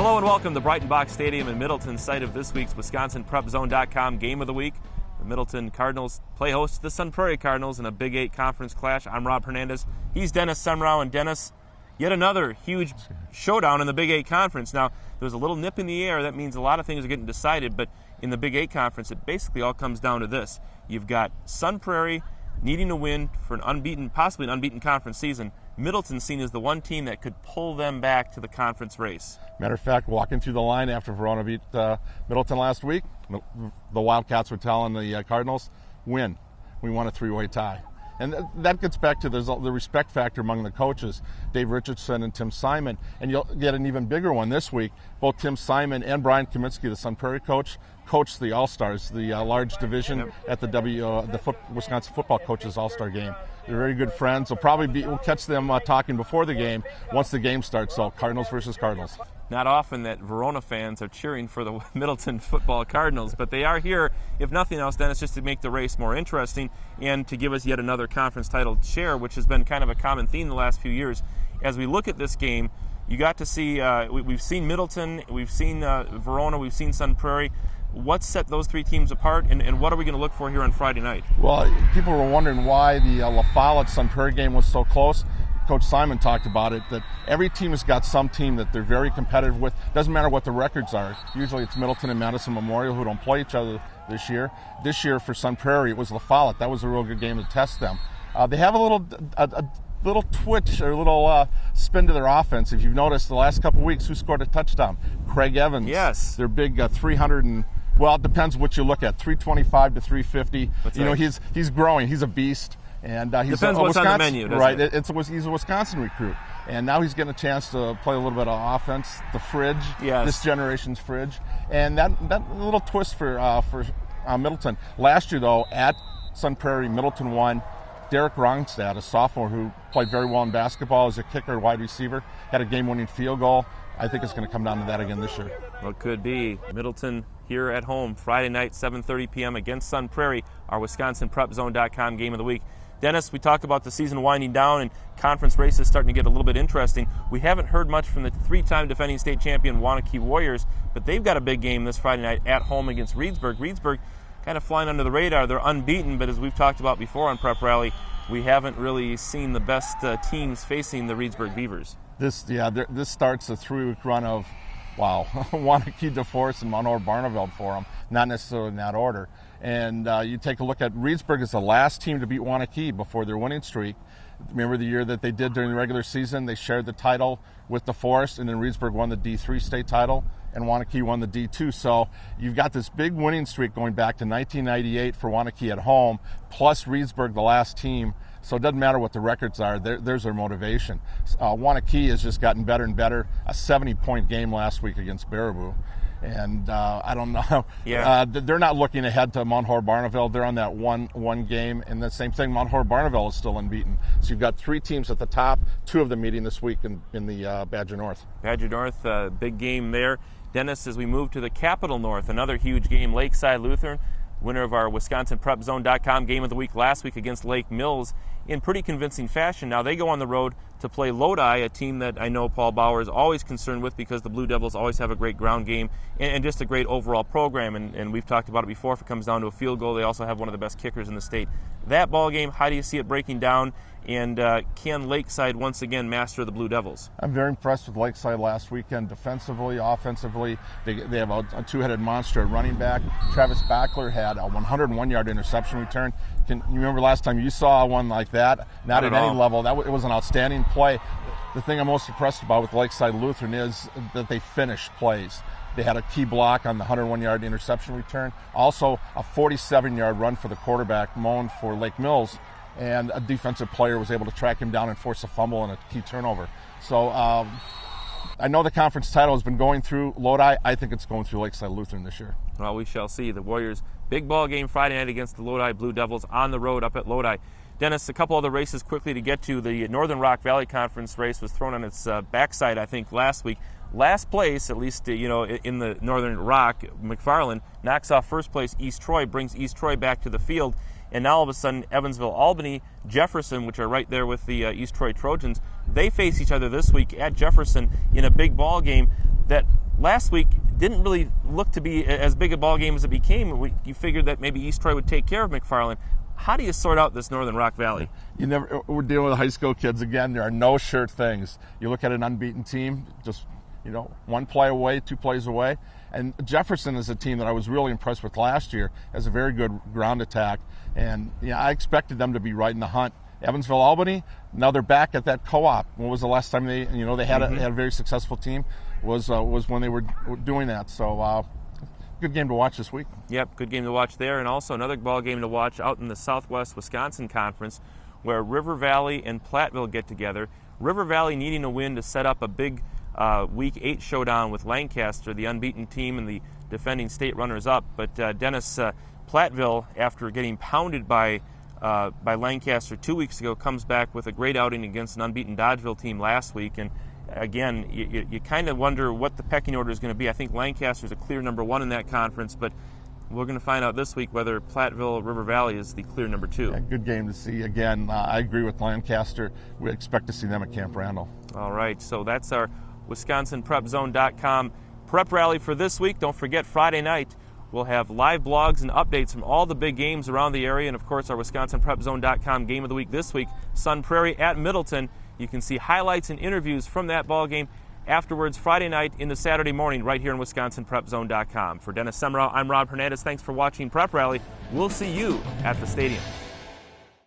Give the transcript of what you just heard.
Hello and welcome to Brighton Box Stadium in Middleton, site of this week's madison.com Game of the Week. The Middleton Cardinals play host to the Sun Prairie Cardinals in a Big 8 conference clash. I'm Rob Hernandez. He's Dennis Semrau. And Dennis, yet another huge showdown in the Big 8 conference. Now, there's a little nip in the air. That means a lot of things are getting decided. But in the Big 8 conference, it basically all comes down to this. You've got Sun Prairie needing to win for possibly an unbeaten conference season. Middleton seen as the one team that could pull them back to the conference race. Matter of fact, walking through the line after Verona beat Middleton last week, the Wildcats were telling the Cardinals, win. We want a three-way tie. And that gets back to the respect factor among the coaches, Dave Richardson and Tim Simon. And you'll get an even bigger one this week. Both Tim Simon and Brian Kaminsky, the Sun Prairie coach, coached the All-Stars, the large division at the Wisconsin Football Coaches All-Star Game. They're very good friends. We'll catch them talking before the game once the game starts. So Cardinals versus Cardinals. Not often that Verona fans are cheering for the Middleton football Cardinals, but they are here, if nothing else, Dennis, just to make the race more interesting and to give us yet another conference title share, which has been kind of a common theme the last few years. As we look at this game, you got to see, we've seen Middleton, we've seen Verona, we've seen Sun Prairie. What set those three teams apart, and what are we going to look for here on Friday night? Well, people were wondering why the La Follette-Sun Prairie game was so close. Coach Simon talked about it, that every team has got some team that they're very competitive with. Doesn't matter what the records are. Usually it's Middleton and Madison Memorial who don't play each other this year. This year for Sun Prairie, it was La Follette. That was a real good game to test them. They have a little twitch or a little spin to their offense. If you've noticed the last couple of weeks, who scored a touchdown? Craig Evans. Yes. Their big 300 and, well, it depends what you look at, 325 to 350. That's you right. know, he's growing. He's a beast. And he's depends what's on the menu, doesn't it? He's a Wisconsin recruit, and now he's getting a chance to play a little bit of offense. The fridge, yes. This generation's fridge, and that little twist for Middleton. Last year, though, at Sun Prairie, Middleton won. Derek Ronstadt, a sophomore who played very well in basketball as a kicker, wide receiver, had a game-winning field goal. I think it's going to come down to that again this year. Well, it could be. Middleton here at home, Friday night, 7:30 p.m. against Sun Prairie, our madison.com Game of the Week. Dennis, we talk about the season winding down and conference races starting to get a little bit interesting. We haven't heard much from the three-time defending state champion Waunakee Warriors, but they've got a big game this Friday night at home against Reedsburg. Reedsburg kind of flying under the radar. They're unbeaten, but as we've talked about before on Prep Rally, we haven't really seen the best teams facing the Reedsburg Beavers. This starts a 3-week run of, wow, Waunakee, DeForest, and Mount Barneveld for them, not necessarily in that order. And you take a look at Reedsburg as the last team to beat Waunakee before their winning streak. Remember the year that they did during the regular season? They shared the title with DeForest, and then Reedsburg won the D3 state title, and Waunakee won the D2. So you've got this big winning streak going back to 1998 for Waunakee at home, plus Reedsburg, the last team. So it doesn't matter what the records are. There's their motivation. Waunakee has just gotten better and better. A 70-point game last week against Baraboo. And I don't know. Yeah. They're not looking ahead to Mount Barneveld. They're on that one game. And the same thing, Mount Barneveld is still unbeaten. So you've got three teams at the top, two of them meeting this week in the Badger North. Badger North, big game there. Dennis, as we move to the Capital North, another huge game, Lakeside Lutheran, winner of our madison.com Game of the Week last week against Lake Mills in pretty convincing fashion. Now they go on the road to play Lodi, a team that I know Paul Bauer is always concerned with because the Blue Devils always have a great ground game and just a great overall program. And we've talked about it before. If it comes down to a field goal, they also have one of the best kickers in the state. That ball game, how do you see it breaking down? And can Lakeside once again master the Blue Devils? I'm very impressed with Lakeside last weekend. Defensively, offensively, they have a two-headed monster at running back. Travis Backler had a 101-yard interception return. You remember last time you saw one like that? Not at any level. It was an outstanding play. The thing I'm most impressed about with Lakeside Lutheran is that they finish plays. They had a key block on the 101-yard interception return. Also, a 47-yard run for the quarterback, Moan, for Lake Mills. And a defensive player was able to track him down and force a fumble and a key turnover. So I know the conference title has been going through Lodi. I think it's going through Lakeside Lutheran this year. Well, we shall see. The Warriors, big ball game Friday night against the Lodi Blue Devils on the road up at Lodi. Dennis, a couple other races quickly to get to. The Northern Rock Valley Conference race was thrown on its backside, I think, last week. Last place, at least in the Northern Rock, McFarland knocks off first place East Troy, brings East Troy back to the field. And now all of a sudden, Evansville, Albany, Jefferson, which are right there with the East Troy Trojans, they face each other this week at Jefferson in a big ball game that last week didn't really look to be as big a ball game as it became. You figured that maybe East Troy would take care of McFarland. How do you sort out this Northern Rock Valley? We're dealing with high school kids again. There are no sure things. You look at an unbeaten team, just one play away, 2 plays away. And Jefferson is a team that I was really impressed with last year. Has a very good ground attack, and I expected them to be right in the hunt. Evansville, Albany, now they're back at that co-op. When was the last time they had a very successful team? Was when they were doing that. So good game to watch this week. Yep, good game to watch there, and also another ball game to watch out in the Southwest Wisconsin Conference, where River Valley and Platteville get together. River Valley needing a win to set up a big Week 8 showdown with Lancaster, the unbeaten team and the defending state runners-up. But Dennis, Platteville, after getting pounded by Lancaster 2 weeks ago, comes back with a great outing against an unbeaten Dodgeville team last week. And again, you kind of wonder what the pecking order is going to be. I think Lancaster's a clear number 1 in that conference, but we're going to find out this week whether Platteville River Valley is the clear number 2. Yeah, good game to see. Again, I agree with Lancaster. We expect to see them at Camp Randall. All right, so that's our WisconsinPrepZone.com prep rally for this week. Don't forget, Friday night we'll have live blogs and updates from all the big games around the area, and of course our WisconsinPrepZone.com game of the week this week, Sun Prairie at Middleton. You can see highlights and interviews from that ball game afterwards Friday night into Saturday morning right here on WisconsinPrepZone.com. For Dennis Semrau, I'm Rob Hernandez. Thanks for watching Prep Rally. We'll see you at the stadium.